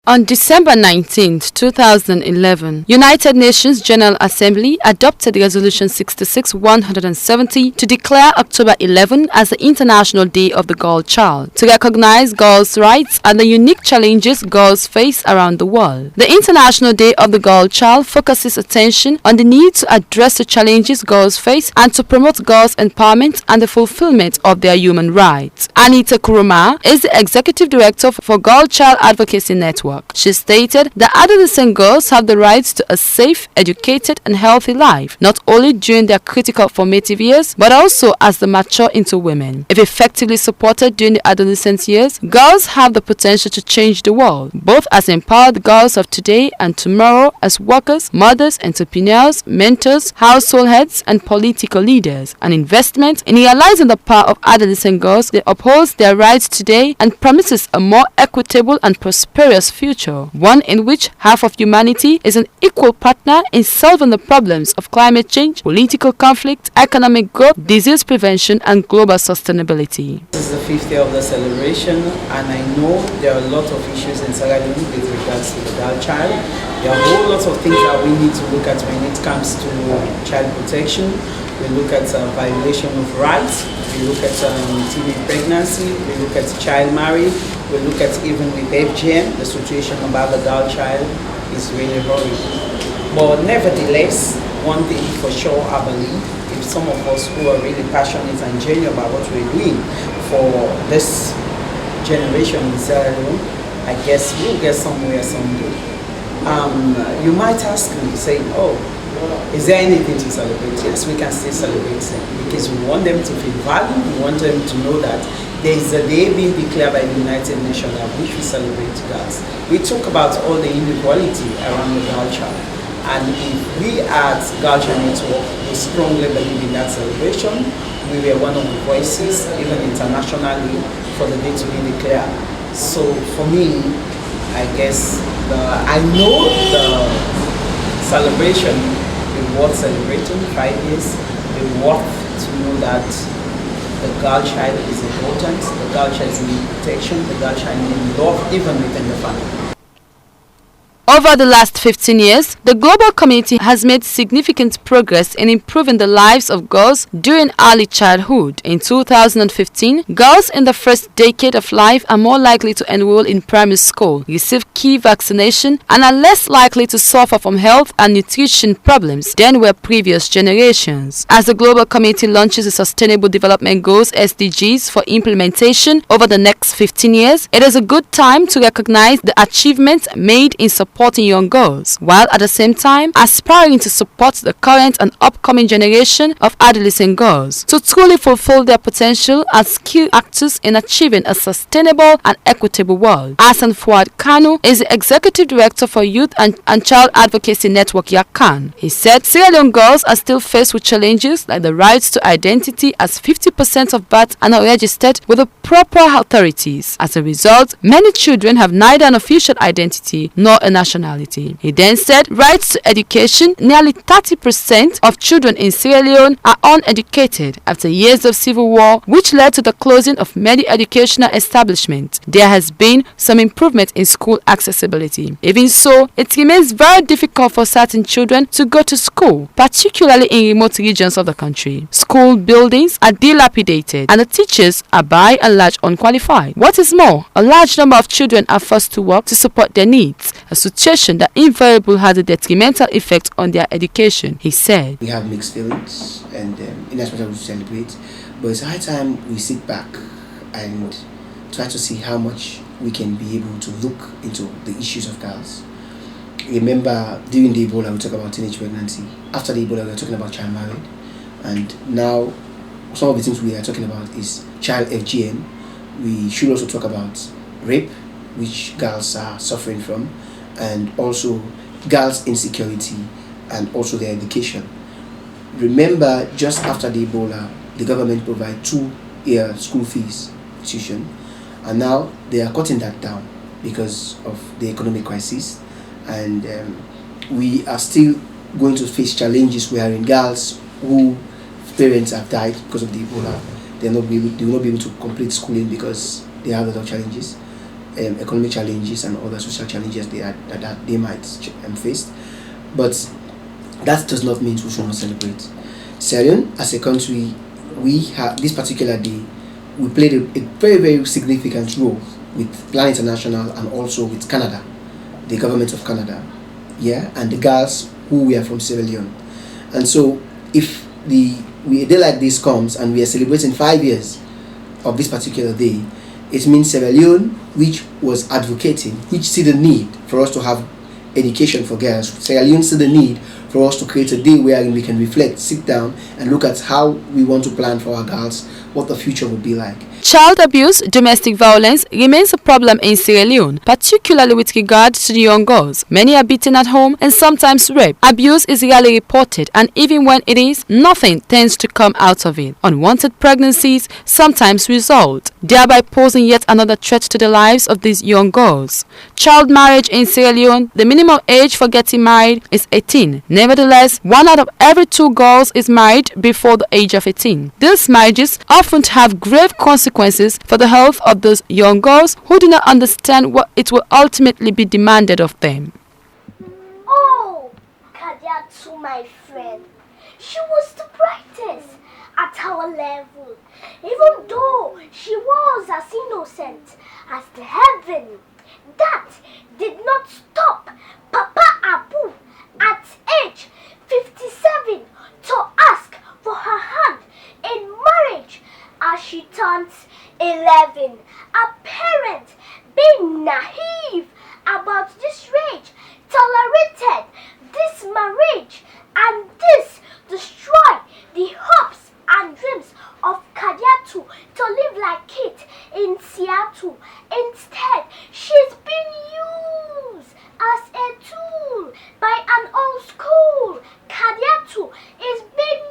On December 19, 2011, United Nations General Assembly adopted Resolution 66-170 to declare October 11 as the International Day of the Girl Child, to recognize girls' rights and the unique challenges girls face around the world. The International Day of the Girl Child focuses attention on the need to address the challenges girls face and to promote girls' empowerment and the fulfillment of their human rights. Anita Kuruma is the Executive Director for Girl Child Advocacy Network. She stated that adolescent girls have the rights to a safe, educated and healthy life, not only during their critical formative years, but also as they mature into women. If effectively supported during the adolescent years, girls have the potential to change the world, both as empowered girls of today and tomorrow as workers, mothers, entrepreneurs, mentors, household heads and political leaders. An investment in realizing the power of adolescent girls that upholds their rights today and promises a more equitable and prosperous future, one in which half of humanity is an equal partner in solving the problems of climate change, political conflict, economic growth, disease prevention and global sustainability. This is the 5th year of the celebration, and I know there are a lot of issues in Sierra Leone with regards to the girl child. There are a whole lot of things that we need to look at when it comes to child protection. We look at violation of rights, we look at teen pregnancy, we look at child marriage, we look at even with FGM, the situation about the girl child is really horrible. But nevertheless, one thing for sure I believe, if some of us who are really passionate and genuine about what we're doing for this generation in Sierra Leone, I guess we'll get somewhere someday. You might ask me, saying, oh, is there anything to celebrate? Yes, we can still celebrate them because we want them to feel valued. We want them to know that there is a day being declared by the United Nations at which we celebrate girls. We talk about all the inequality around the girl child, and if we at Girl Child Network, we strongly believe in that celebration. We were one of the voices, even internationally, for the day to be declared. So for me, I guess I know the celebration is worth celebrating. 5 years, it's worth to know that the girl child is important, the girl child needs protection, the girl child needs love even within the family. Over the last 15 years, the global community has made significant progress in improving the lives of girls during early childhood. In 2015, girls in the first decade of life are more likely to enroll in primary school, receive key vaccination, and are less likely to suffer from health and nutrition problems than were previous generations. As the global community launches the Sustainable Development Goals (SDGs) for implementation over the next 15 years, it is a good time to recognize the achievements made in supporting young girls, while at the same time aspiring to support the current and upcoming generation of adolescent girls to truly fulfill their potential as key actors in achieving a sustainable and equitable world. Hassan Fuad Kanu is the Executive Director for Youth and Child Advocacy Network YACAN. He said Sierra Leone girls are still faced with challenges like the rights to identity, as 50% of births are not registered with the proper authorities. As a result, many children have neither an official identity nor a nationality. He then said rights to education. Nearly 30% of children in Sierra Leone are uneducated after years of civil war, which led to the closing of many educational establishments. There has been some improvement in school accessibility. Even so, it remains very difficult for certain children to go to school, particularly in remote regions of the country. School buildings are dilapidated and the teachers are by and large unqualified. What is more, a large number of children are forced to work to support their needs, a situation that invariably has a detrimental effect on their education, he said. We have mixed feelings and in as much as we celebrate, but it's high time we sit back and try to see how much we can be able to look into the issues of girls. Remember, during the Ebola, we talked about teenage pregnancy. After the Ebola, we were talking about child marriage. And now, some of the things we are talking about is child FGM. We should also talk about rape, which girls are suffering from, and also girls' insecurity and also their education. Remember, just after the Ebola, the government provided 2-year school fees tuition, and now they are cutting that down because of the economic crisis, and we are still going to face challenges wherein girls who parents have died because of the Ebola, they will not be able to complete schooling because they have a lot of challenges. economic challenges and other social challenges that they might face. But that does not mean we should not celebrate. Sierra Leone, as a country, we have this particular day, we played a very, very significant role with Plan International and also with Canada, the government of Canada, and the girls who were from Sierra Leone. And so if a day like this comes and we are celebrating 5 years of this particular day, it means Sierra Leone, which was advocating, which see the need for us to have education for girls, Sierra Leone see the need for us to create a day where we can reflect, sit down and look at how we want to plan for our girls, what the future would be like. Child abuse, domestic violence remains a problem in Sierra Leone, particularly with regard to the young girls. Many are beaten at home and sometimes raped. Abuse is rarely reported, and even when it is, nothing tends to come out of it. Unwanted pregnancies sometimes result, thereby posing yet another threat to the lives of these young girls. Child marriage in Sierra Leone, the minimum age for getting married is 18. Nevertheless, 1 out of every 2 girls is married before the age of 18. These marriages often have grave consequences for the health of those young girls who do not understand what it will ultimately be demanded of them. Oh, Kadiatu, my friend, she was the brightest at our level, even though she was as innocent as the heaven. That did not stop Papa Abu at age 57 to ask for her hand in marriage as she turns 11. A parent, being naive about this rage, tolerated this marriage, and this destroyed the hopes and dreams of Kadiatu to live like it in Seattle. Instead, she's been used as a tool by an old school. Kadiatu is being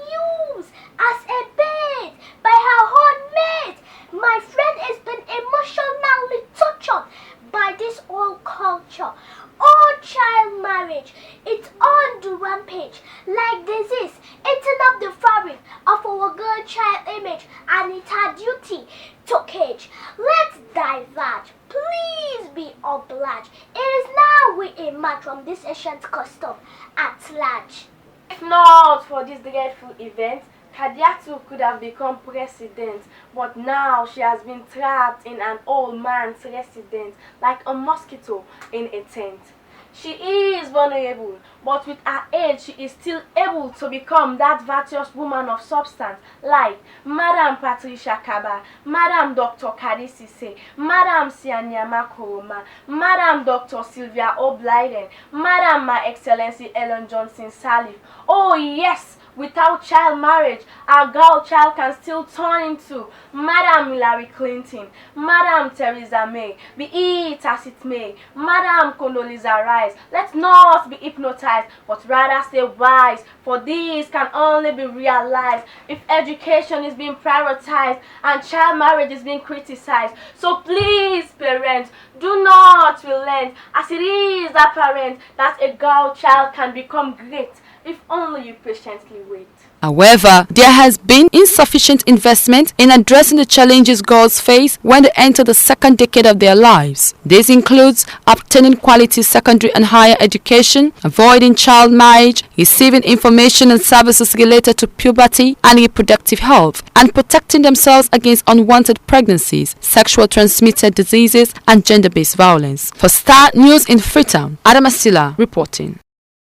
used as a bait by her own mate. My friend has been emotionally tortured by this old culture. All child marriage, it's on the rampage like disease, eating up the fabric of our girl child image, and it's our duty to cage. Let's diverge. Please be obliged. It is now we emerge from this ancient custom at large. If not for this dreadful event, Kadiatu could have become president, but now she has been trapped in an old man's residence like a mosquito in a tent. She is vulnerable, but with her age she is still able to become that virtuous woman of substance like Madam Patricia Kaba, Madam Dr. Kadisise, Madam Sianyama Koroma, Madam Dr. Sylvia O'Blyden, Madam My Excellency Ellen Johnson Sirleaf. Oh yes! Without child marriage, our girl child can still turn into Madam Hillary Clinton, Madam Theresa May, be it as it may, Madam Condoleezza Rice. Let's not be hypnotized, but rather stay wise, for this can only be realized if education is being prioritized and child marriage is being criticized. So please, parents, do not relent, as it is apparent that a girl child can become great if only you patiently wait. However, there has been insufficient investment in addressing the challenges girls face when they enter the second decade of their lives. This includes obtaining quality secondary and higher education, avoiding child marriage, receiving information and services related to puberty and reproductive health, and protecting themselves against unwanted pregnancies, sexual transmitted diseases, and gender-based violence. For Star News in Freetown, Adamasila reporting.